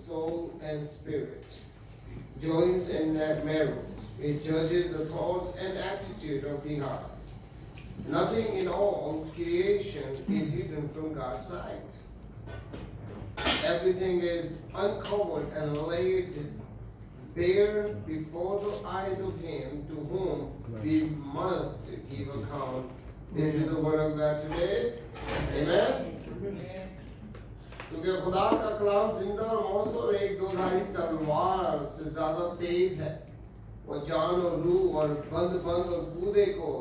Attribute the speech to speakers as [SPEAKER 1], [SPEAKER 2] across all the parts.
[SPEAKER 1] soul and spirit, joints and marrows. It judges the thoughts and attitude of the heart. Nothing in all creation is hidden from God's sight. Everything is uncovered and laid bare before the eyes of Him to whom we must give account. This is the word of God today. Amen. क्योंकि खुदा का कलाम जिंदा और मौसूर एक दोधारी तलवार से ज्यादा तेज है। वो जान और रूह और बंद और कूदे को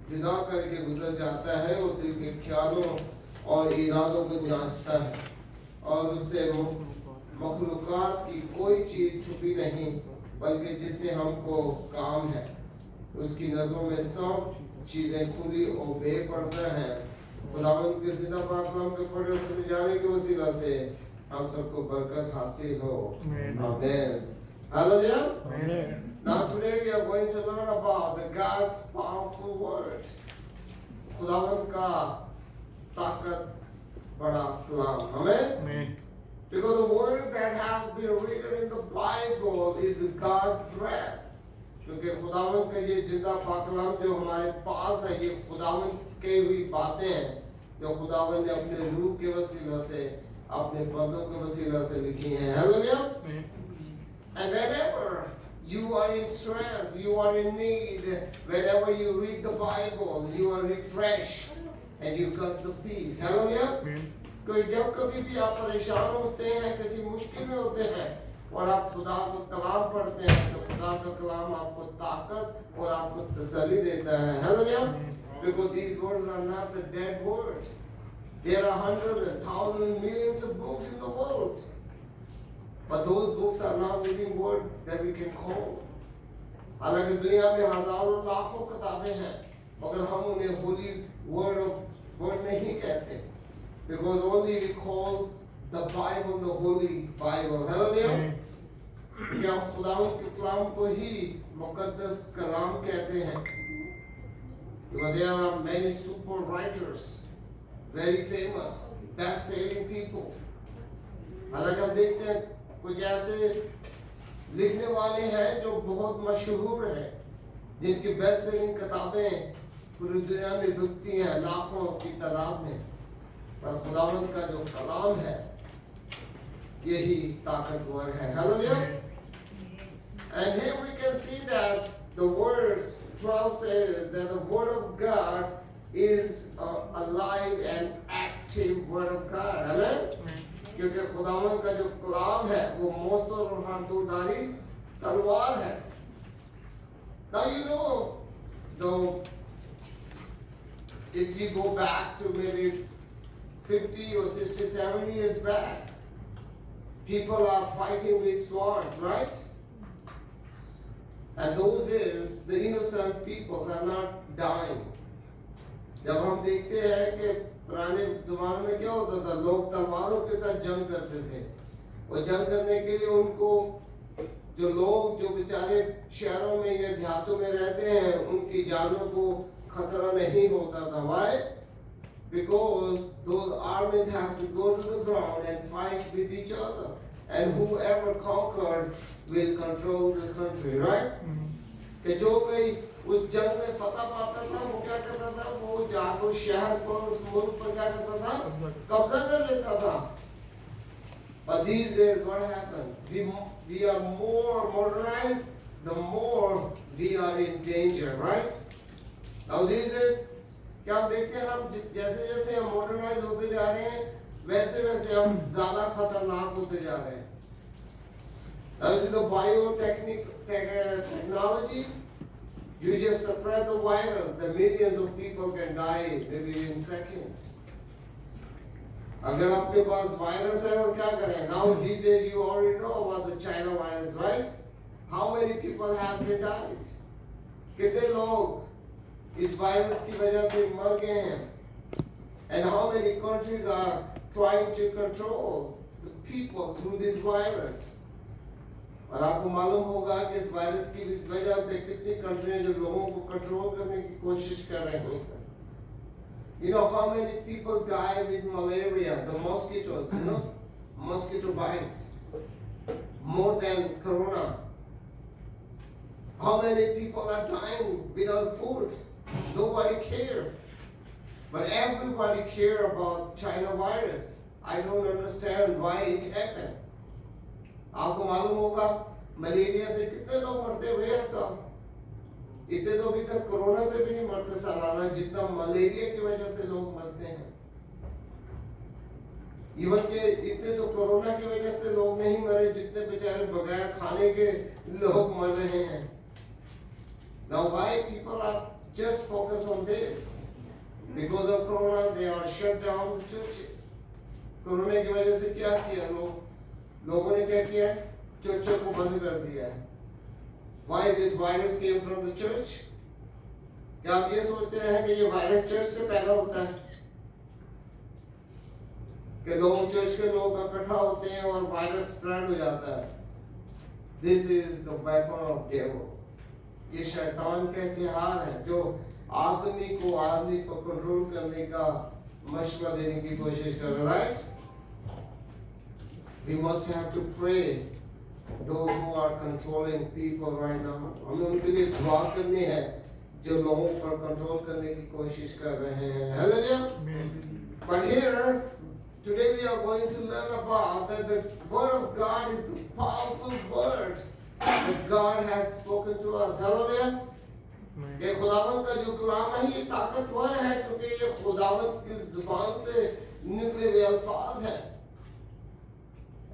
[SPEAKER 1] जुदा करके गुजर जाता है। वो दिल के ख्यालों और इरादों को जांचता है और उससे मखलूकात की कोई चीज छुपी नहीं, बल्कि जिससे हमको काम है। उसकी नजरों में सब चीजें खुली और बेपर्दा हैं। खुदावंद के जिंदा पाक कलाम के पढ़े और सुने जाने के वसीला से हम सबको बरकत हासिल हो। आमीन। Hallelujah. Now today we are going to learn about the God's powerful word. खुदावंद का ताकत बड़ा कलाम। आमीन। Because the word that has been written in the Bible is God's breath. क्योंकि खुदावंद का ये जिंदा पाक कलाम जो हमारे पास है, ये खुदावंद के हुई बातें हैं जो खुदावंद ने अपने रूह के वसीला से, अपने पदों के वसीला से लिखी हैं। Hallelujah. And whenever you are in stress, you are in need, whenever you read the Bible, you are refreshed and you got the peace. Hallelujah. कोई जब कभी भी आप परेशान होते हैं, किसी मुश्किल में होते हैं और आप खुदा को कलाम पढ़ते हैं, तो खुदा का कलाम आपको ताकत और आपको तसल्ली देता है। Hallelujah. Because these words are not the dead word. There are hundreds and thousands, millions of books in the world. But those books are not living word that we can call. हालांकि दुनिया में हजारों लाखों किताबें हैं, मगर हम उन्हें holy word नहीं कहते. Because only we call the Bible the Holy Bible. Hallelujah. क्या हम खुदावंद के कलाम को ही मुकद्दस कलाम कहते हैं? Because there are many super writers, very famous, best-selling people. हालांकि हम देखते हैं कुछ ऐसे लिखने वाले हैं जो बहुत मशहूर हैं, जिनकी बेस्ट-सेलिंग किताबें पूरी दुनिया में बिकती हैं लाखों की तादाद में। पर खुदावंद का जो कलाम है यही ताकतवर है। Hallelujah. And here we can see that the verse 12 says that the word of God is alive and active word of God. Amen. क्योंकि खुदावंद का जो कलाम है वो मौसूर और हाथोधारी तलवार है। Now you know, though, if you go back to maybe 50 or 67 years back, people are fighting with swords, right? And those days, the innocent people are not dying. जब हम देखते हैं कि पुराने ज़माने में क्या होता था, लोग तलवारों के साथ जंग करते थे। और जंग करने के लिए उनको जो लोग जो बेचारे शहरों में या देहातों में रहते हैं, उनकी जानों को खतरा नहीं होता था। Why? Because those armies have to go to the ground and fight with each other, and whoever conquered will control the country, right? कि जो कोई उस जंग में फतह पाता था, वो क्या करता था? वो जाकर शहर पर, उस मुल्क पर क्या करता था? कब्जा कर लेता था। But these days, what happened? We are more modernized, the more we are in danger, right? Now these days, क्या हम देखते हैं, हम जैसे जैसे हम मॉडर्नाइज होते जा रहे हैं, वैसे वैसे हम ज्यादा खतरनाक होते जा रहे हैं। Now this is the technology. You just spread the virus, the millions of people can die maybe in seconds. अगर आपके पास वायरस है और क्या करें? Now these days you already know about the China virus, right? How many people have been died? कितने लोग इस virus की वजह से मर गए हैं? And how many countries are trying to control the people through this virus? और आपको मालूम होगा कि इस वायरस की वजह से कितनी कंट्रियां जो लोगों को कंट्रोल करने की कोशिश कर रही हैं। You know how many people die with malaria, the mosquitoes, you know, mosquito bites. more than corona. How many people are dying without food? Nobody care. But everybody care about China virus. I don't understand why it happened. आपको मालूम होगा malaria से कितने लोग मरते हुए हर साल? इतने तो अभी तक कोरोना से भी नहीं मरते सालाना जितना मलेरिया की वजह से लोग मरते हैं। इवन के इतने तो कोरोना की वजह से लोग नहीं मरे जितने बेचारे बगैर खाने के लोग मर रहे हैं। Now why people are just focused on this? Because of corona they are shut down the churches. Corona की वजह से क्या किया लोगों ने क्या किया? चर्चों को बंद कर दिया। Why this virus came from the church? क्या आप ये सोचते हैं कि ये वायरस चर्च से पैदा होता है? कि लोग चर्च के लोग इकट्ठा होते हैं और वायरस स्प्रेड हो जाता है? This is the weapon of devil. ये शैतान का हथियार है जो आदमी को कंट्रोल करने का मशवरा देने की कोशिश कर रहा है। Right? We must have to pray those who are controlling people right now. हमें उनके लिए दुआ करनी है जो लोगों पर कंट्रोल करने की कोशिश कर रहे हैं। Hallelujah. But here today we are going to learn about that the word of God is the powerful word that God has spoken to us. Hallelujah. ये खुदावंत का जो कलाम है ये ताकतवर है क्योंकि ये खुदावंत की जुबान से निकले हुए अल्फाज हैं।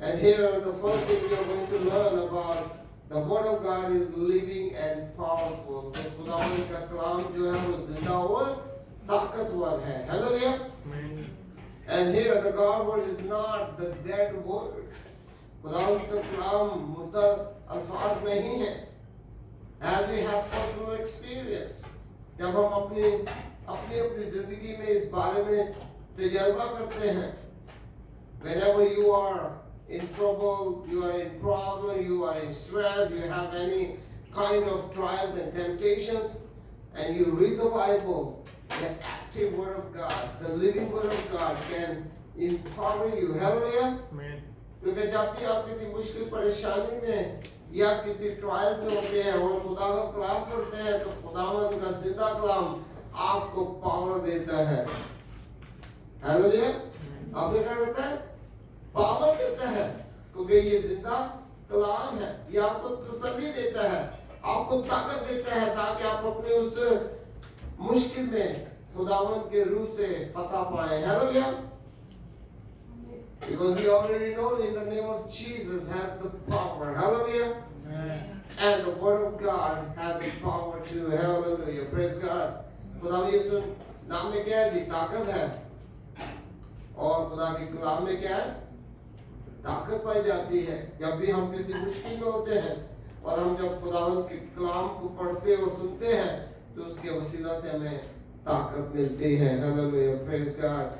[SPEAKER 1] And here the first thing we are going to learn about the word of God is living and powerful. कि खुदावंत का कलाम जो है वो जिंदा और ताकतवर है। Hallelujah. And here the God word is not the dead word. खुदावंत का कलाम मुर्दा अल्फाज नहीं है। As we have personal experience, जब हम अपनी जिंदगी में इस बारे में तजर्बा करते हैं, whenever you are in trouble, you are in problem, you are in stress, you have any kind of trials and temptations, and you read the Bible, the active word of God, the living word of God can empower you. Hallelujah. क्योंकि जब भी आप किसी मुश्किल परेशानी में या किसी ट्रायल्स में होते हैं और खुदा का कलाम पढ़ते हैं तो खुदावंद का जिंदा कलाम आपको पावर देता है। हालेलुया। आपने क्या कहता है? पावर देता है क्योंकि ये जिंदा कलाम है। ये आपको तसल्ली देता है, आपको ताकत देता है ताकि आप अपने उस मुश्किल में खुदावंद के रूह से फतह पाएं। Hallelujah. Because we already know in the name of Jesus has the power. Hallelujah. Amen. And the word of God has the power too. Hallelujah. Praise God. खुदा यीशु नाम में क्या है जी? ताकत है। और खुदा के कलाम में क्या है? ताकत पाई जाती है। जब भी हम किसी मुश्किल में होते हैं और हम जब खुदावंद के कलाम को पढ़ते और सुनते हैं तो उसके वसीला से हमें ताकत मिलती है। Hallelujah. Praise God.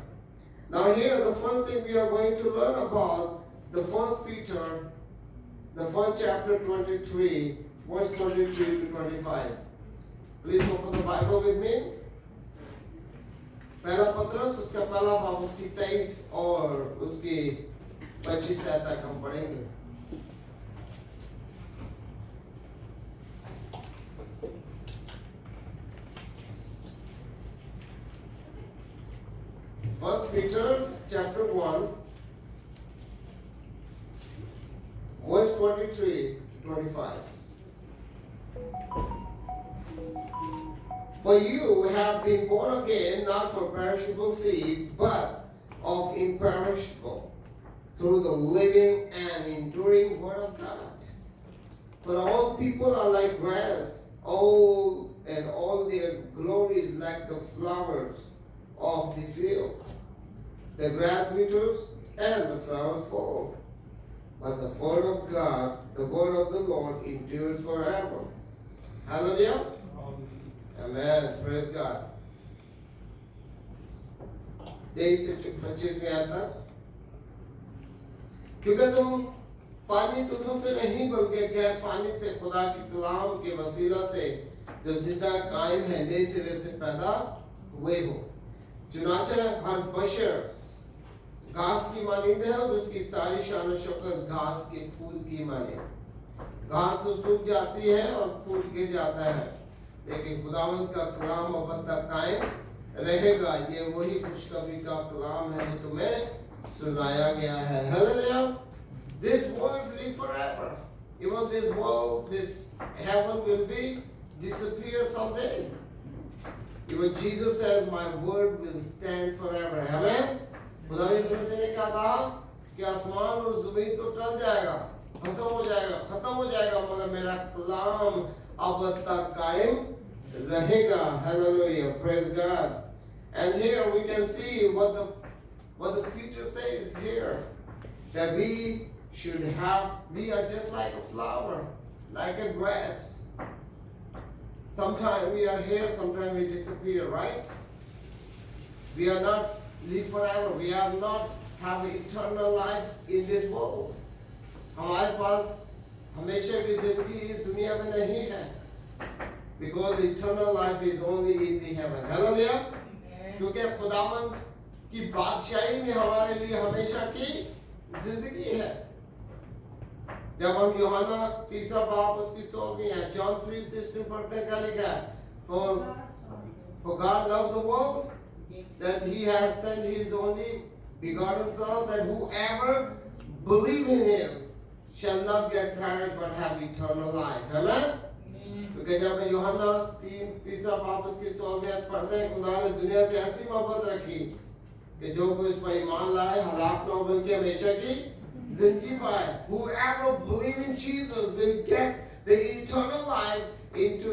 [SPEAKER 1] Now here the first thing we are going to learn about the first Peter, the first chapter 23, verse 23 to 25. Please open the Bible with me. पहला पत्रस उसका पहला बाब उसकी 23 और उसकी 25 तक हम पढ़ेंगे। First Peter chapter 1 verse 23 to 25. For you have been born again not for perishable seed but of imperishable through the living and enduring word of God. For all people are like grass, all their glory is like the flowers of the field. The grass withers and the flowers fall, but the word of God, the word of the Lord endures forever. Hallelujah. Amen. Praise God. 23 से 25 में आता क्योंकि पानी तो तुमसे नहीं बल्कि गैर पानी से खुदा के कलाम के वसीला से जो जिंदा कायम है नए सिरे से पैदा हुए हो। चुनाचे हर बशर घास की मानिंद है और उसकी सारी शान और शौकत घास के फूल की मानिंद। घास तो सूख जाती है और फूल गिर जाता है, लेकिन खुदावंद का कलाम अब तक कायम रहेगा। ये वही खुशखबरी का कलाम है जो तुम्हें सुनाया गया है। Hallelujah. This word live forever. Even this world, this heaven will be disappear someday. Even Jesus says, "My word will stand forever." Amen. खुदा यीशु मसीह ने क्या कहा कि आसमान और जमीन तो टल जाएगा, खत्म हो जाएगा, मगर मेरा कलाम अब तक कायम रहेगा। Hallelujah. Praise God. And here we can see what the Peter says here, that we are just like a flower, like a grass. Sometimes we are here, sometimes we disappear, right? We are not live forever. We are not have eternal life in this world. हमारे पास हमेशा की जिंदगी इस दुनिया में नहीं है, because eternal life is only in the heaven. Hallelujah. क्योंकि खुदावंद की बादशाही में हमारे लिए हमेशा की जिंदगी है। जब हम यूहन्ना 3 बाब उसकी 16 है, John 3:16 पढ़ते हैं, क्या लिखा है? For God loves the world that He has sent His only begotten Son, that whoever believes in Him shall not get perished but have eternal life. Amen. क्योंकि जब यूहन्ना 3 बाब उसकी 16 पढ़ते हैं, खुदा ने दुनिया से ऐसी मोहब्बत रखी कि जो कोई इस पर ईमान लाए हलाक न हो बल्कि हमेशा की जिंदगी पाए। Whoever believes in Jesus will get the eternal life into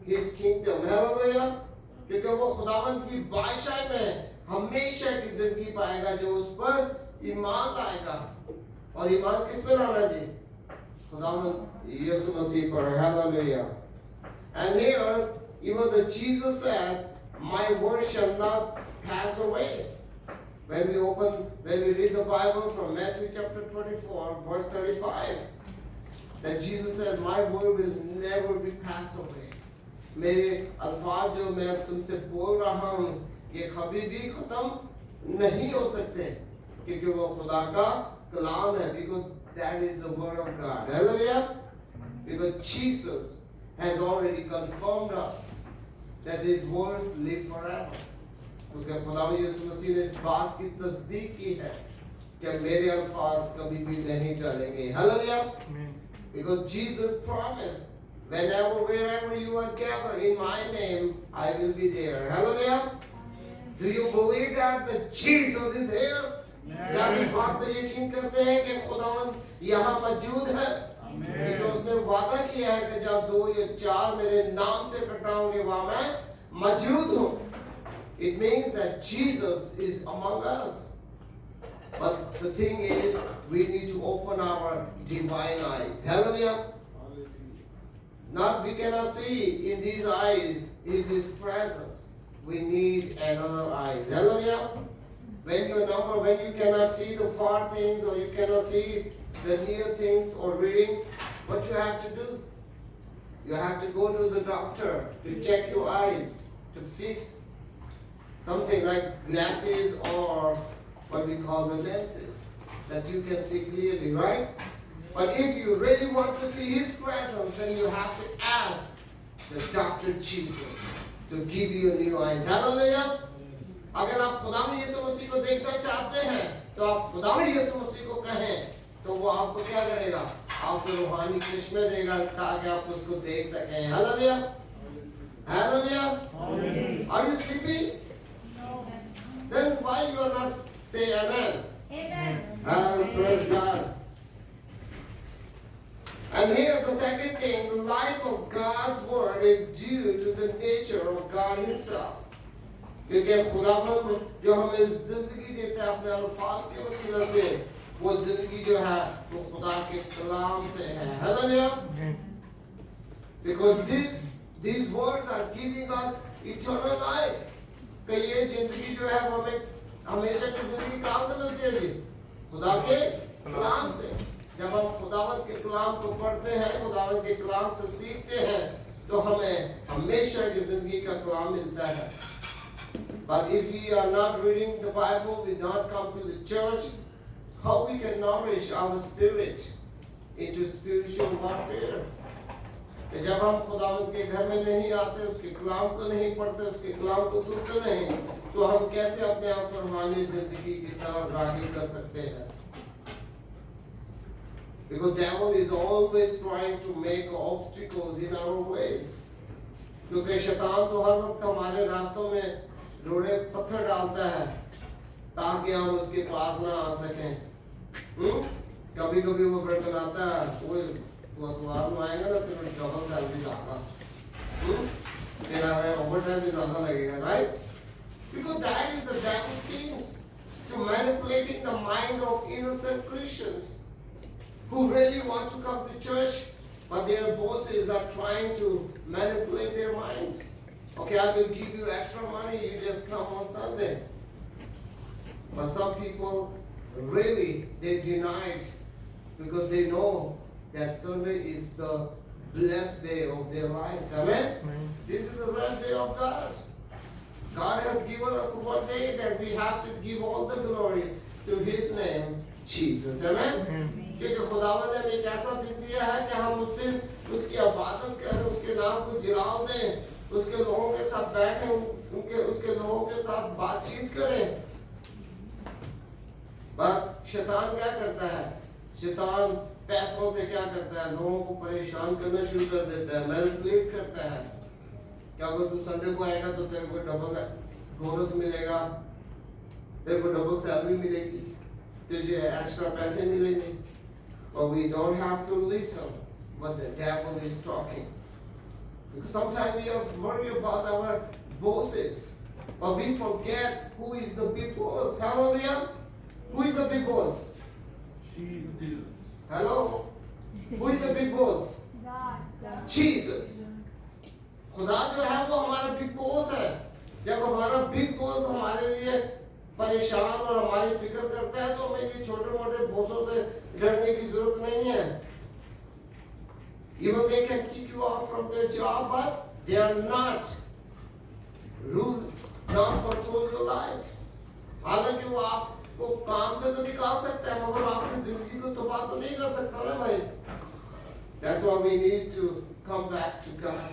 [SPEAKER 1] His kingdom. Hallelujah. क्योंकि वो खुदावंद की बादशाही में हमेशा की जिंदगी पाएगा जो उस पर ईमान लाएगा। और ईमान किस पे लाना जी? खुदावंद यीशु मसीह पर। Hallelujah. And here, even the Jesus said, "My word shall not pass away." When we read the Bible from Matthew chapter 24, verse 35, that Jesus said, "My word will never be passed away." मेरे अल्फाज जो मैं तुमसे बोल रहा हूँ, ये कभी भी खत्म नहीं हो सकते, क्योंकि वो खुदा का कलाम है, because that is the word of God. Hallelujah. Because Jesus has already confirmed us that His words live forever. क्योंकि खुदा यीशु मसीह ने इस बात की तस्दीक की है कि मेरे अल्फाज कभी भी नहीं टलेंगे। Hallelujah. Because Jesus promised, whenever, wherever you are gathered in my name, I will be there. Hallelujah. Do you believe that Jesus is here? क्या आप इस बात पर यकीन करते हैं कि खुदावंद यहाँ मौजूद है? तो उसने वादा किया है कि जब 2 या 4 मेरे नाम से इकट्ठा होंगे वहाँ मैं मौजूद हूँ। It means that Jesus is among us. But the thing is, we need to open our divine eyes. Hallelujah. Not we cannot see in these eyes is His presence. We need another eyes. Hallelujah. When you cannot see the far things, or you cannot see the near things or reading, what you have to do? You have to go to the doctor to check your eyes, to fix something like glasses or what we call the lenses, that you can see clearly, right? But if you really want to see His presence, then you have to ask the Dr. Jesus to give you new eyes. Hallelujah. अगर आप खुदा में यीशु मसीह को देखना चाहते हैं, तो आप खुदा में यीशु मसीह को कहें, तो वो आपको क्या करेगा? आपको रूहानी चश्मे देगा ताकि आप उसको देख सकें। Hallelujah. Hallelujah. Are you sleepy? No. Then why you are not say amen? Amen. Praise God. And here the second thing, the life of God's word is due to the nature of God Himself. क्योंकि खुदावंद जो हमें जिंदगी देता है अपने अल्फाज के वसीला से, वो जिंदगी जो है वो खुदा के कलाम से है। Hallelujah. Because these words are giving us eternal life. कि ये जिंदगी जो है वो हमें हमेशा की जिंदगी कहाँ से मिलती है जी? खुदा के कलाम से। जब हम खुदावंद के कलाम को पढ़ते हैं, खुदावंद के कलाम से सीखते हैं, तो हमें हमेशा की जिंदगी का कलाम मिलता है। But if we are not reading the Bible, we not come to the church, how we can nourish our spirit into spiritual warfare? कि जब हम खुदावंद के घर में नहीं आते, उसके कलाम को नहीं पढ़ते, उसके कलाम को सुनते नहीं, तो हम कैसे अपने आप को रूहानी जिंदगी की तरफ रागी कर सकते हैं? Because devil is always trying to make obstacles in our ways. क्योंकि शैतान तो हर वक्त हमारे रास्तों में रोड़े पत्थर डालता है ताकि हम उसके पास ना आ सकें। कभी कभी वो बरकराता है, वो तुम्हारा में आएगा ना, तेरे डबल सैलरी डालना, तेरा ओवरटाइम भी ज्यादा लगेगा, right? Because that is the devil's schemes to manipulating the mind of innocent Christians who really want to come to church, but their bosses are trying to manipulate their minds. Okay, I will give you extra money, you just come on Sunday. But some people really, they deny it because they know that Sunday is the blessed day of their lives. Amen? This is the blessed day of God. God has given us one day that we have to give all the glory to His name, Jesus. Amen? क्योंकि खुदावंद ने एक ऐसा दिन दिया है कि हम उस दिन उसकी इबादत करें, उसके नाम को जिलाल दें, उसके लोगों के साथ बैठें, उसके लोगों के साथ बातचीत करें। पर शैतान क्या करता है? शैतान पैसों से क्या करता है? लोगों को परेशान करना शुरू कर देता है, मैनिपुलेट करता है। क्या अगर तू संडे को आएगा तो तेरे को डबल बोनस मिलेगा, तेरे को डबल सैलरी मिलेगी, तुझे एक्स्ट्रा पैसे मिलेंगे। But we don't have to listen what the devil is talking. Because sometimes we are worried about our bosses, but we forget who is the big boss. Hallelujah! Who is the big boss? Jesus. Hello? Who is the big boss? God. Jesus. खुदा जो है वो हमारा big boss है। जब हमारा big boss हमारे लिए परेशान और हमारी फिक्र करता है तो हमें ये छोटे मोटे बॉसों से डरने की जरूरत नहीं है। Even they can kick you out from their job, but they are not not control your life. हालांकि वो आपको काम से तो निकाल सकता है, मगर आपकी जिंदगी को तबाह तो नहीं कर सकता ना भाई। That's why we need to come back to God.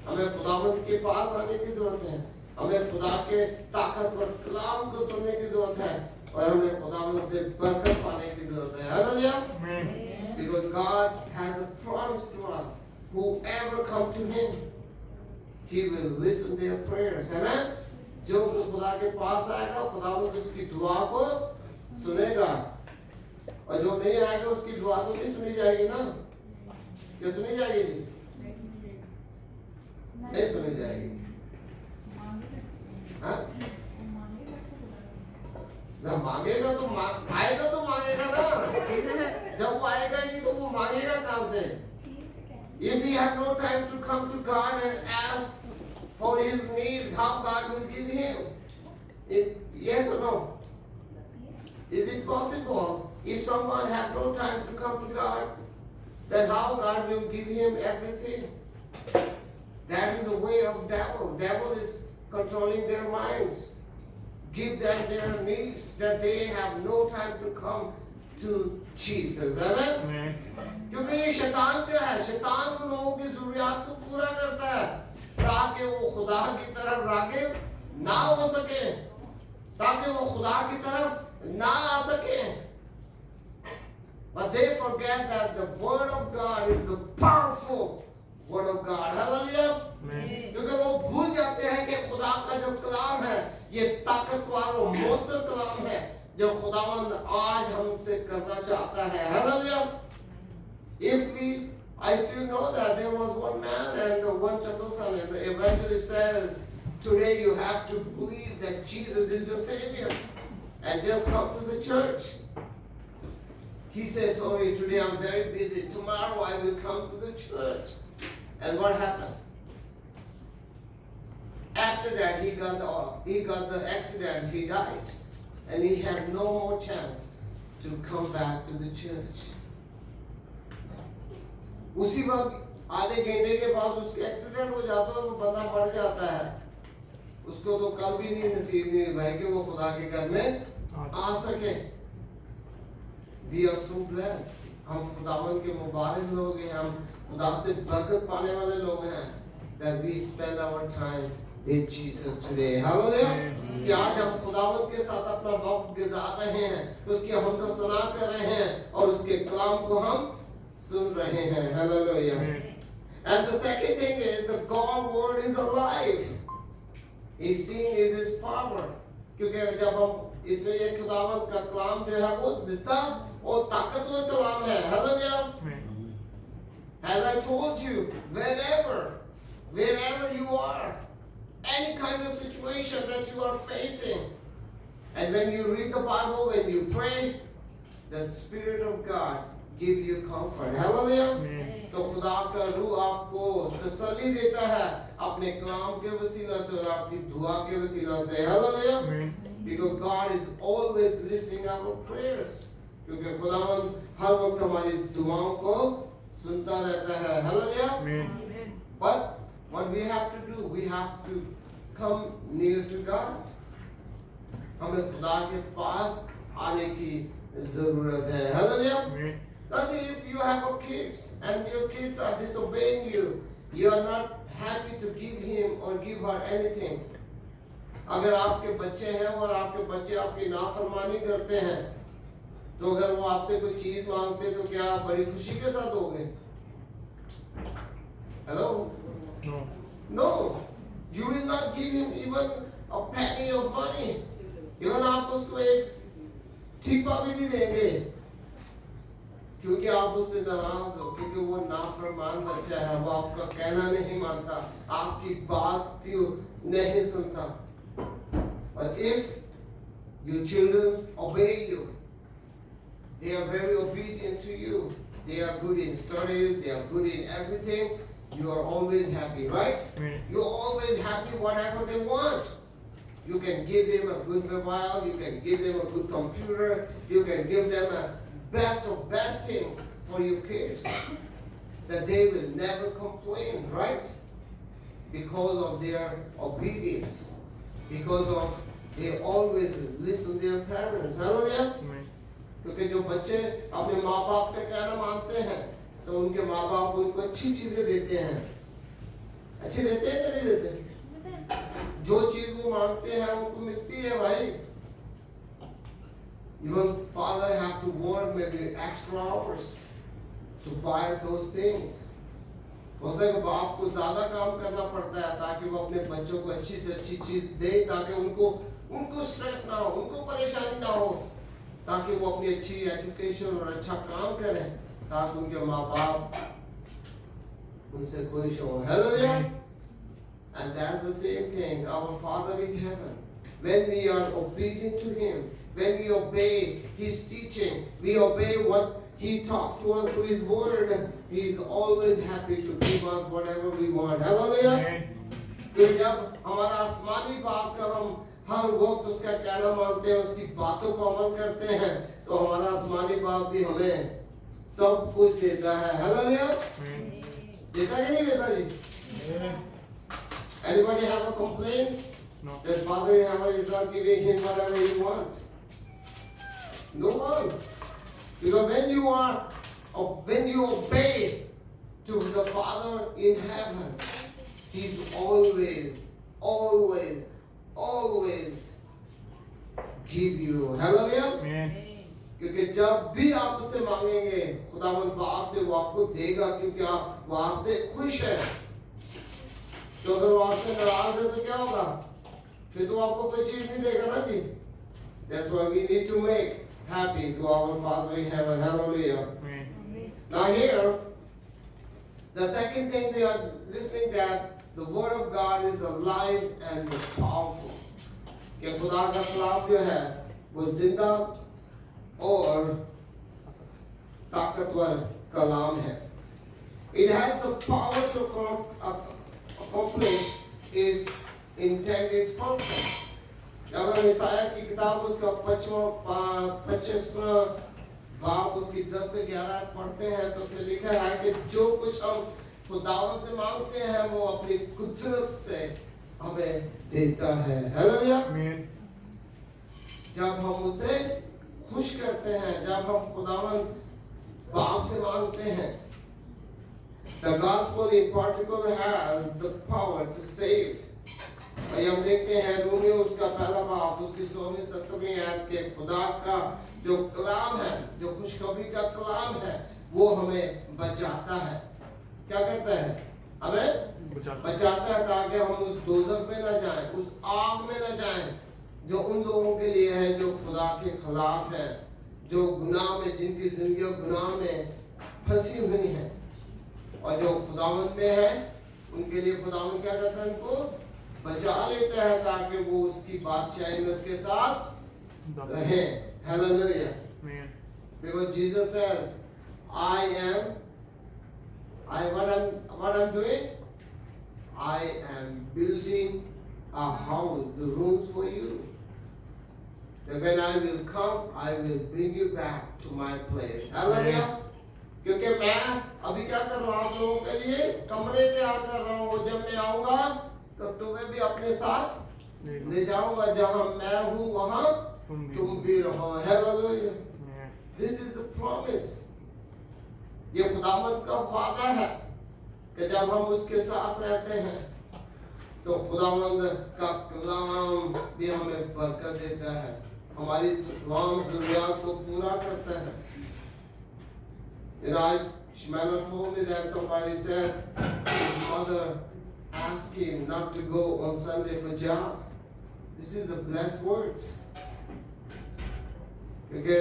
[SPEAKER 1] हमें खुदावंद के पास आने की जरूरत है, हमें खुदा के ताकतवर कलाम को सुनने की जरूरत है, और हमें खुदावंद से बरकत पाने की जरूरत है। Hallelujah! Because God has a promise to us. Whoever come to Him, He will listen their prayers. Amen? जो खुदा के पास आएगा, खुदावंद उसकी दुआ को सुनेगा, और जो नहीं आएगा उसकी दुआ तो नहीं सुनी जाएगी ना? क्या सुनी जाएगी जी? नहीं सुनी जाएगी। हाँ? ना मांगेगा तो आएगा तो मांगेगा ना। जब वो आएगा नहीं तो वो मांगेगा कहाँ से? If we have no time to come to God and ask for His needs, how God will give him? Yes or no? Is it possible? If someone has no time to come to God, then how God will give him everything? That is the way of devil. Devil is controlling their minds. Give them their needs that they have no time to come to Jesus. Amen? क्योंकि ये शैतान क्या है? शैतान उन लोगों की जरूरियात को पूरा करता है ताकि वो खुदा की तरफ राग़िब ना हो सके, ताकि वो खुदा की तरफ ना आ सके। But they forget that the word of God is the powerful word of God. Hallelujah! क्योंकि वो भूल जाते हैं कि खुदा का जो कलाम है ये ताकतवर और मौसर कलाम है जो खुदावंद आज हमसे करना चाहता है। Hallelujah! I still know that there was one man and one Chaturthal, and the evangelist says, today you have to believe that Jesus is your Savior and just come to the church. He says, sorry, today I'm very busy. Tomorrow I will come to the church. And what happened? After that, he got the accident, he died. And he had no more chance to come back to the church. उसी वक्त आधे घंटे के बाद उसके accident हो जाता है और वो बंदा मर जाता है। उसको तो कल भी नहीं नसीब नहीं भाई कि वो खुदा के घर में आ सके। We are so blessed. हम खुदावन के मुबारक लोग हैं, हम खुदा से बरकत पाने वाले लोग हैं, that we spend our time with Jesus today. Hallelujah. कि आज हम खुदावन के साथ अपना वक्त गुजार रहे हैं, उसकी हमद सना कर रहे हैं और उसके कलाम को हम सुन रहे हैं। Hallelujah. And the second thing is the God word is alive. He's seen in His power. क्योंकि जब हम इसमें ये खुदावन का कलाम जो है वो जिंदा और ताकतवर कलाम है। Hallelujah. As I told you, wherever you are, any kind of situation that you are facing, and when you read the Bible, when you pray, the Spirit of God give you comfort. Hallelujah. तो खुदा का रूह आपको तसल्ली देता है अपने कलाम के वसीला से और आपकी दुआ के वसीला से। Hallelujah. Because God is always listening our prayers. क्योंकि खुदावंद हर वक्त हमारी दुआओं को सुनता रहता है। Hallelujah. But what we have to do, we have to come near to God. हमें खुदा के पास आने की जरूरत है। Hallelujah. Now see, if you have a kids and your kids are disobeying you, you are not happy to give him or give her anything. अगर आपके बच्चे हैं और आपके बच्चे आपकी नाफरमानी करते हैं, तो अगर वो आपसे कोई चीज मांगते तो क्या आप बड़ी खुशी के साथ दोगे? Hello?
[SPEAKER 2] No.
[SPEAKER 1] No. You will not give him even a penny of money. Even आप उसको एक ठीपा भी नहीं देंगे, क्योंकि आप उससे नाराज हो, क्योंकि वो नाफरमान बच्चा है, वो आपका कहना नहीं मानता, आपकी बात क्यों नहीं सुनता। But if your children obey you, they are very obedient to you, they are good in studies, they are good in everything, you are always happy, right? You're always happy whatever they want. You can give them a good mobile, you can give them a good computer, you can give them a best of best things for your kids, that they will never complain, right? Because of their obedience, because of they always listen to their parents. Hallelujah. क्योंकि जो बच्चे अपने माँ बाप का कहना मानते हैं, तो उनके माँ बाप उनको अच्छी चीजें देते हैं। अच्छी देते हैं कि नहीं देते? जो चीज वो मांगते हैं उनको मिलती है भाई। Even father have to work maybe extra hours to buy those things. हो सके बाप को ज्यादा काम करना पड़ता है ताकि वो अपने बच्चों को अच्छी से अच्छी चीज दे, ताकि उनको स्ट्रेस ना हो, उनको परेशानी ना हो, ताकि वो अपनी अच्छी एजुकेशन और अच्छा काम करें, ताकि उनके माँ बाप उनसे खुश हो। Hallelujah. And that's the same thing. Our Father in heaven, when we are obedient to Him, when we obey His teaching, we obey what He taught to us through His word, He is always happy to give us whatever we want. Hallelujah. कि जब हमारा आसमानी बाप का हम हर वक्त उसका कहना मानते हैं, उसकी बातों को अमल करते हैं, तो हमारा आसमानी बाप भी हमें सब कुछ देता है। Hallelujah. देता कि नहीं देता जी? Anybody have a complaint?
[SPEAKER 2] No.
[SPEAKER 1] That Father in heaven is not giving him whatever he wants? No one. Because when you obey to the Father in heaven, He's always give you. Hallelujah. क्योंकि जब भी आप उससे मांगेंगे, खुदावंद बाप से वो आपको देगा, क्योंकि वो आपसे खुश है। तो अगर वो आपसे नाराज है तो क्या होगा? फिर तो आपको कोई चीज नहीं देगा ना जी। That's why we need to make happy to our Father in heaven. Hallelujah. Now here, the second thing we are listening that the word of God is alive and powerful. कि खुदा का कलाम जो है वो जिंदा और ताकतवर कलाम है। It has the power to accomplish its intended purpose. जब हम ईसाया की किताब उसका 25वां बाब उसकी 10 से 11 पढ़ते हैं, तो उसमें लिखा है कि जो कुछ हम खुदावंद से मांगते हैं वो अपनी कुदरत से हमें देता है। हालेलुया।
[SPEAKER 2] Amen.
[SPEAKER 1] जब हम उसे खुश करते हैं, जब हम खुदावंद बाप से मांगते हैं, the gospel in particular has the power to save. और हम देखते हैं रोमियो उसका पहला बाप उसकी 16वीं 17वीं आयत के खुदा का जो कलाम है, जो खुशखबरी का कलाम है, वो हमें बचाता है। क्या करता है? हमें बचाता है ताकि हम उस दोजख में न जाएं, उस आग में न जाएं जो उन लोगों के लिए है जो खुदा के खिलाफ है, जो गुनाह में, जिनकी जिंदगी गुनाह में फंसी हुई है, और जो खुदावंद में है उनके लिए खुदावंद क्या करता है? उनको बचा लेता है ताकि वो उसकी बादशाही में उसके साथ रहे। Hallelujah.
[SPEAKER 2] Amen.
[SPEAKER 1] Because Jesus says, what I'm doing? I am building a house, the rooms for you. That when I will come, I will bring you back to my place. Hallelujah. क्योंकि मैं अभी क्या कर रहा हूँ आप लोगों के लिए कमरे तैयार कर रहा हूँ, जब मैं आऊंगा तो तुम्हें भी अपने साथ ले जाऊंगा, जहाँ मैं हूँ वहाँ तुम भी रहो। Hallelujah. This is the promise. ये खुदावंद का वादा है कि जब हम उसके साथ रहते हैं तो खुदावंद का कलाम भी हमें बरकत देता है, हमारी तमाम ज़रूरियात को पूरा करता है। Shmela told me that somebody said his mother asked him not to go on Sunday for job. This is the blessed words. क्योंकि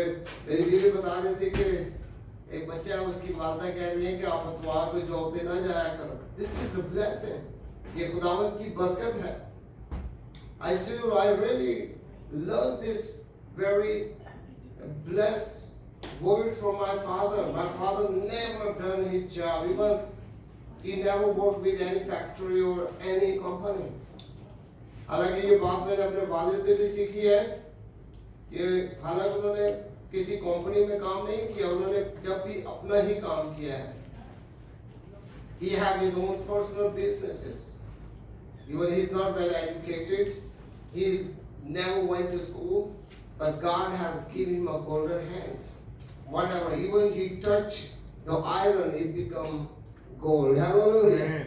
[SPEAKER 1] मेरी बीवी बता रही थी कि एक बच्चा है, उसकी वालदा कह रही है कि आप इतवार को जॉब पे ना जाया करो। This is a blessing. ये खुदावंद की बरकत है। I really learned this very blessed word from my father. My father never done his job. Even he never worked with any factory or any company. हालांकि ये बात मैंने अपने वालिद से भी सीखी है। ये हालांकि उन्होंने किसी कंपनी में काम नहीं किया, उन्होंने जब भी अपना ही काम किया है। He had his own personal businesses. Even he's not well educated, he's never went to school, but God has given him a golden hands. Whatever, even he touch the iron, it become gold. Hallelujah.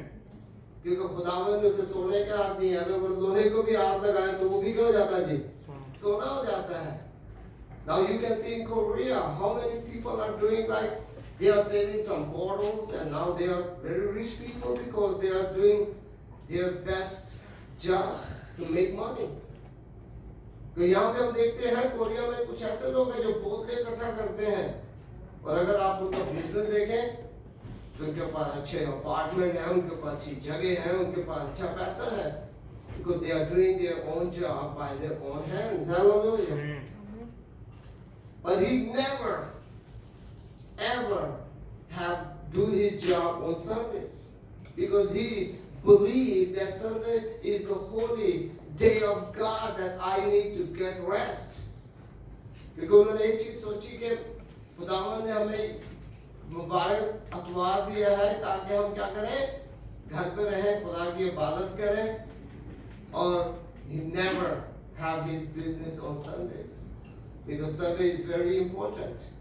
[SPEAKER 1] क्योंकि खुदावंद ने उसे सोने का हाथ दिया, अगर वो लोहे को भी हाथ लगाए तो वो भी क्या हो जाता है जी? सोना हो जाता है। Now you can see in Korea how many people are doing like they are saving some bottles and now they are very rich people because they are doing their best job to make money. तो यहाँ पे हम देखते हैं Korea में कुछ ऐसे लोग हैं जो बोतलें इकट्ठा करते हैं, और अगर आप उनका बिजनेस देखें तो उनके पास अच्छे अपार्टमेंट है, उनके पास अच्छी जगह है, उनके पास अच्छा पैसा है, because they are doing their own job by their own hands. Hallelujah. But he never ever have do his job on Sundays because he believed that Sunday is the holy day of God that I need to get rest. Because उन्होंने एक चीज सोची कि खुदावंद ने हमें मुबारक अतवार दिया है ताकि हम क्या करें? घर पे रहें, खुदा की इबादत करें, और he never have his business on Sundays because Sunday is very important.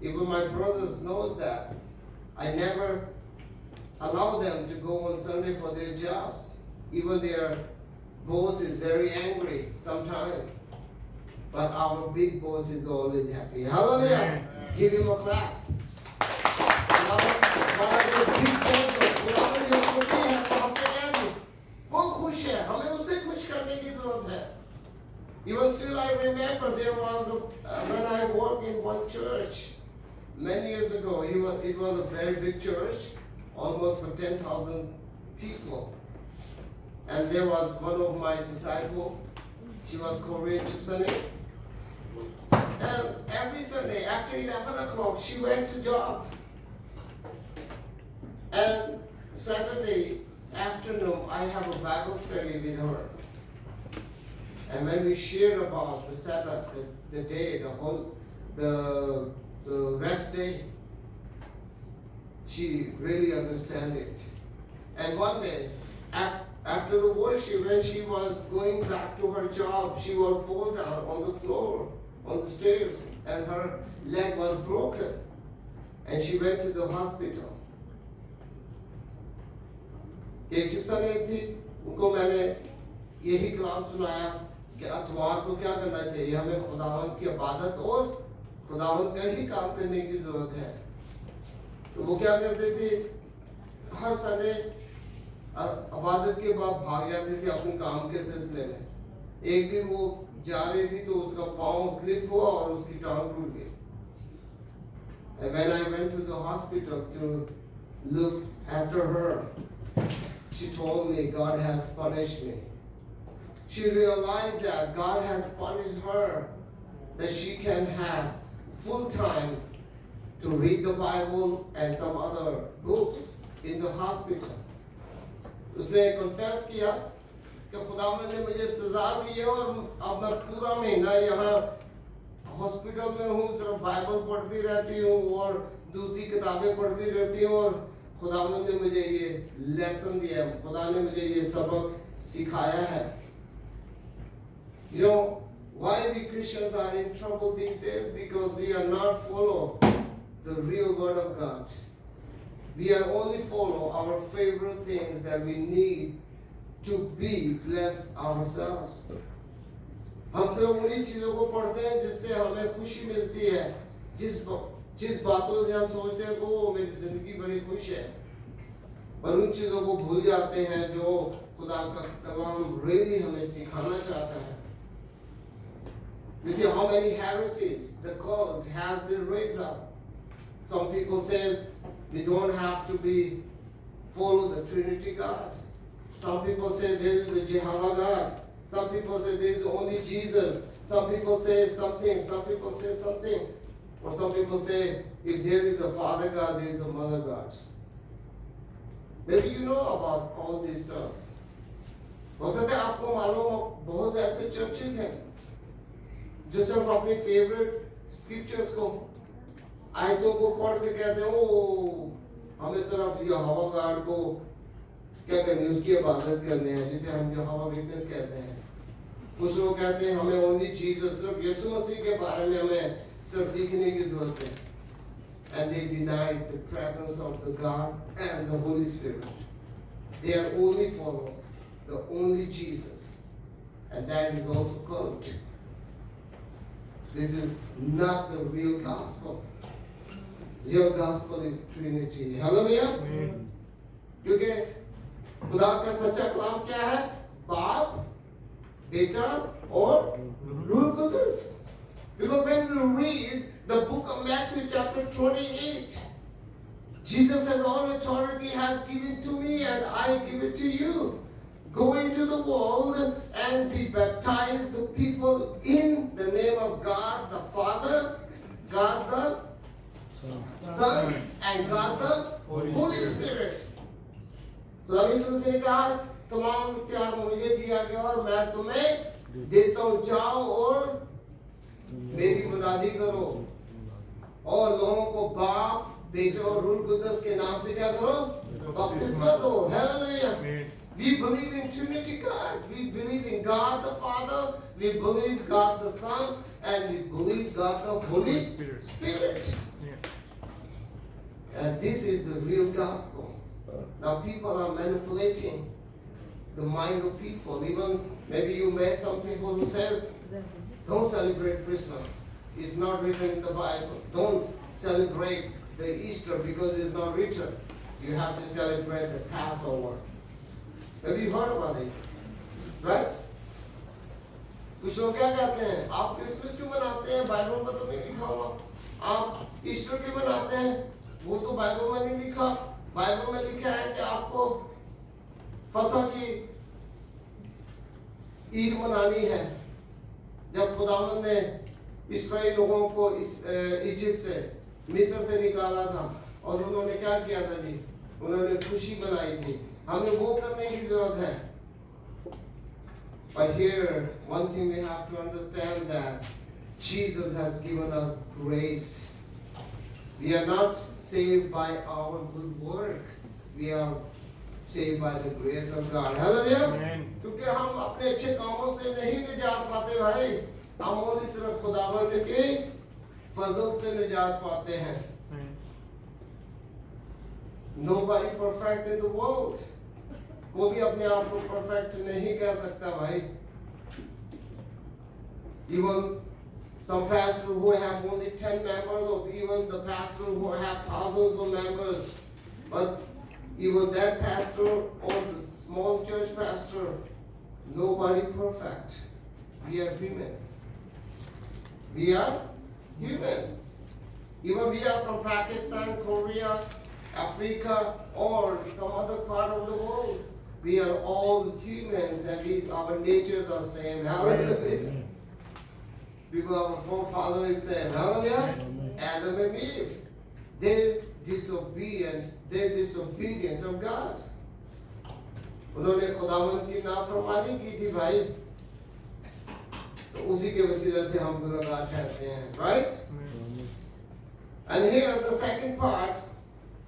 [SPEAKER 1] Even my brothers knows that. I never allow them to go on Sunday for their jobs. Even their boss is very angry sometimes. But our big boss is always happy. Hallelujah. Give him a clap. Even still I remember there was when I worked in one church many years ago. It was a very big church, almost for 10,000 people. And there was one of my disciples. She was Korean Chupsani. And every Sunday after 11 o'clock, she went to job. And Saturday afternoon, I have a Bible study with her. And when we shared about the Sabbath, the day, the rest day, she really understood it. And one day, After the worship, when she was going back to her job, she will fall down on the floor, on the stairs, and her leg was broken. And she went to the hospital. एक शिक्षक थी, उनको मैंने यही कलाम सुनाया कि अतवार को क्या करना चाहिए, हमें खुदावंद की इबादत और खुदावंद का ही काम करने की जरूरत है। तो वो क्या करते थे, हर संडे इबादत के बाद भाग जाते थे अपने काम के सिलसिले में। एक दिन वो जा रही थी तो उसका पाँव स्लिप हुआ और उसकी टांग टूट गई। And when I went to the hospital to look after her, she told me God has punished me. She realized that God has punished her, that she can have full time to read the Bible and some other books in the hospital. उसने confess किया कि खुदावंद ने मुझे सजा दी है और अब मैं पूरा महीना यहाँ हॉस्पिटल में हूँ, सिर्फ बाइबल पढ़ती रहती हूँ और दूसरी किताबें पढ़ती रहती हूँ और खुदावंद ने मुझे ये लेसन दिया है, खुदा ने मुझे ये सबक सिखाया है। You know why we Christians are in trouble these days? Because we are not follow the real word of God. We are only follow our favorite things that we need to be blessed ourselves. हम सिर्फ उन्हीं चीजों को पढ़ते हैं जिससे हमें खुशी मिलती है, जिस बातों से हम सोचते हैं को मेरी जिंदगी बड़ी खुश है, पर उन चीजों को भूल जाते हैं जो खुदा का कलाम really हमें सिखाना चाहता है। You see how many heresies the cult has been raised up. Some people says we don't have to be follow the Trinity God. Some people say there is a Jehovah God. Some people say there is only Jesus. Some people say something. Some people say something. Or some people say if there is a Father God, there is a Mother God. Maybe you know about all these stuff. हो सकता है आपको मालूम बहुत ऐसे churches हैं जो सिर्फ अपनी फेवरेट स्क्रिप्चर्स को आयतों को पढ़ के कहते हैं ओ हमें सिर्फ यहोवा गॉड को क्या करनी है, उसकी इबादत करनी है, जिसे हम यहोवा विटनेस कहते हैं। कुछ लोग कहते हैं हमें ओनली जीसस, सिर्फ यीशु मसीह के बारे में हमें सिर्फ सीखने की जरूरत है। And they denied the presence of the God and the Holy Spirit. They are only follow the only Jesus, and that is also cult. This is not the real gospel. Real gospel is Trinity. Hallelujah. क्योंकि खुदा का सच्चा कलाम क्या है? बाप, बेटा और रूह कुदस. Because when we read the book of Matthew chapter 28, Jesus says all authority has given to me and I give it to you. Go into the world and be baptized the people in the name of God the Father, God the Son, and God the Holy Spirit. तो अभी सुनने का तमाम इख्तियार मुझे दिया गया और मैं तुम्हें देता हूँ, जाओ और मेरी बुरादी करो और लोगों को बाप, बेटे और रूह कुदस के नाम से क्या करो? बपतिस्मा दो। Hallelujah. We believe in Trinity God. We believe in God the Father. We believe God the Son, and we believe God the Holy Spirit. And this is the real gospel. Now people are manipulating the mind of people. Even maybe you met some people who says, don't celebrate Christmas. It's not written in the Bible. Don't celebrate the Easter because it's not written. You have to celebrate the Passover. Have you heard about it? Right? कुछ लोग क्या कहते हैं? आप Christmas क्यों मनाते हैं? Bible में तो नहीं लिखा हुआ। आप ईस्टर क्यों मनाते हैं? वो तो बाइबल में नहीं लिखा। बाइबल में लिखा है कि आपको फसह की ईद मनानी है। जब खुदावंद ने इस्राएली लोगों को इजिप्ट से, मिस्र से निकाला था और उन्होंने क्या किया था जी? उन्होंने खुशी मनाई थी। हमें वो करने की जरूरत है। But here, one thing we have to understand that Jesus has given us grace. We are not saved by our good work. We are saved by the grace of God. Hallelujah. क्योंकि हम अपने अच्छे कामों से नहीं निजात पाते भाई, हम और सिर्फ खुदावंद के फजल से निजात पाते हैं. Nobody perfect in the world. कोई भी अपने आप को perfect नहीं कह सकता भाई. Even some pastors who have only 10 members, or even the pastors who have thousands of members, but even that pastor or the small church pastor, nobody perfect. We are human. We are human. Even we are from Pakistan, Korea, Africa, or some other part of the world. We are all humans, and our natures are same. Hallelujah. Because our forefather is same. Hallelujah. Adam and Eve. They disobedient of God. उन्होंने खुदावंद की नाफरमानी की थी भाई, तो उसी के वसीले से हम गुनहगार ठहरते हैं, right? And here the second part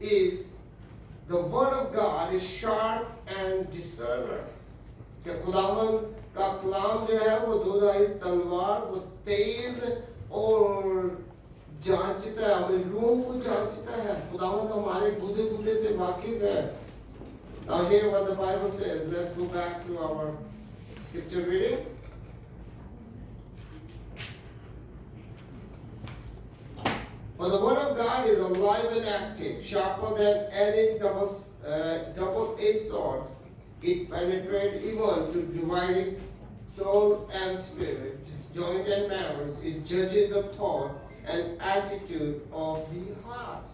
[SPEAKER 1] is the word of God is sharp and discerner. कि खुदावंद का कलाम जो है वो दोधारी तलवार, वो तेज और जांचता है, हमारे रूह को जांचता है. खुदावंद हमारे गुदे गुदे से वाकिफ है. Now hear what the Bible says. Let's go back to our scripture reading. For the word of God is alive and active, sharper than any double-edged sword. It penetrates even to dividing soul and spirit, joint and marrows. It judges the thought and attitude of the heart.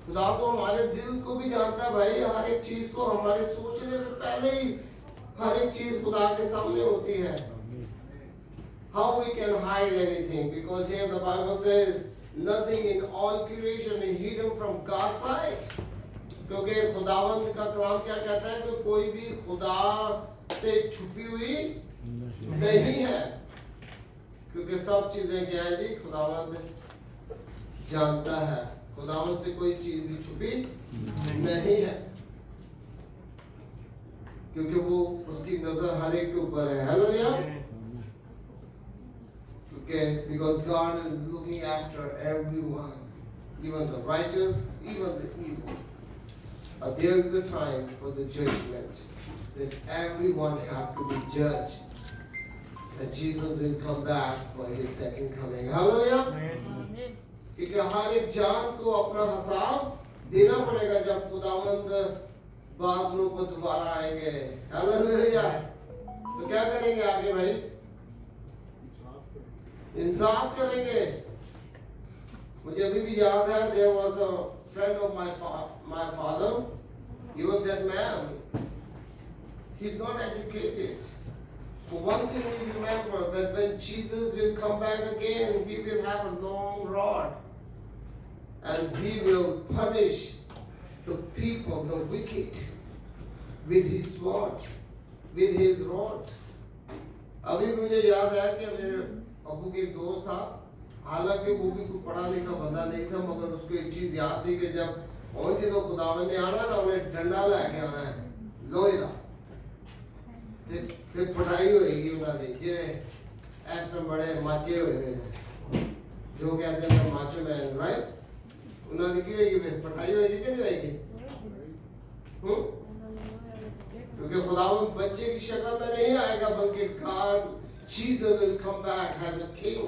[SPEAKER 1] खुदा तो हमारे दिल को भी जानता है भाई. हर एक चीज को हमारे सोचने से पहले ही हर एक चीज खुदा के सामने होती है. How we can hide anything? Because here the Bible says nothing in all creation is hidden from God's sight. क्योंकि खुदावंद का कलाम क्या कहता है कि कोई भी खुदा से छुपी हुई नहीं है, क्योंकि सब चीजें क्या है जी खुदावंद जानता है. खुदावंद से कोई चीज भी छुपी नहीं है, क्योंकि वो उसकी नजर हर एक के ऊपर है. Hallelujah. Because God is looking after everyone, even the righteous, even the evil. But there is a time for the judgment, that everyone have to be judged, and Jesus will come back for his second coming. Hallelujah. क्योंकि हर एक जान को अपना हिसाब देना पड़ेगा जब खुदावंद बादलों पर दोबारा आएंगे. हालेलुया. तो क्या करेंगे आगे भाई? इंसाफ करेंगे. मुझे अभी भी याद है, there was a friend of my father. He was that man. He's not educated. But one thing we remember, that when Jesus will come back again, he will have a long rod, and he will punish the people, the wicked, with his sword, with his rod. अभी मुझे याद है कि मेरे अबू के एक दोस्त था, हालांकि वो भी कोई पढ़ा लिखा बंदा नहीं था, मगर उसको एक चीज याद थी कि जब पहुंचे तो खुदावंद ने आना ना, उन्हें डंडा लेके आना है लोहे का, फिर पढ़ाई होएगी उन्होंने जिन्हें ऐसे बड़े माचे हुए हैं जो कहते हैं माचो मैन, राइट? उन्होंने की होगी, फिर पढ़ाई होएगी कि नहीं होएगी? क्योंकि खुदावंद बच्चे की शक्ल में नहीं आएगा, बल्कि God, Jesus will come back as a king.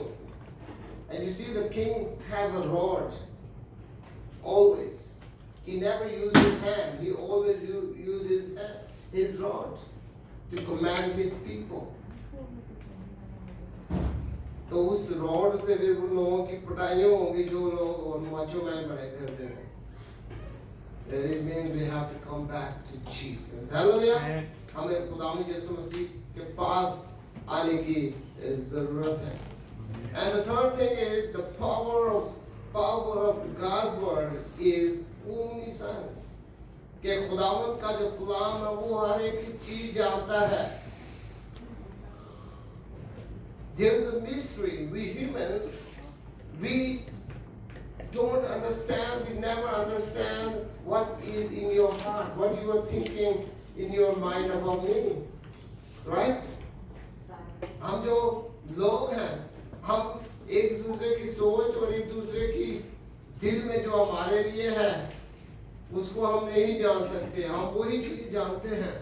[SPEAKER 1] And you see the king have a rod. Always. He never used his hand. He always uses his rod to command his people. तो उस rod से भी उन लोगों की पिटाई होंगी जो लोग माचो मैन बने फिरते थे. That it means we have to come back to Jesus. Hallelujah. हमें खुदावंद यीशु मसीह के पास आने की जरूरत है. And the third thing is the power of the God's word is omniscience. कि खुदावंद का जो कलाम है वो हर एक चीज जानता है. There is a mystery. We humans, we don't understand, we never understand what is in your heart, what you are thinking in your mind about me. Right? हम जो लोग हैं, हम एक दूसरे की सोच और एक दूसरे की दिल में जो हमारे लिए है उसको हम नहीं जान सकते, हम वही चीज जानते हैं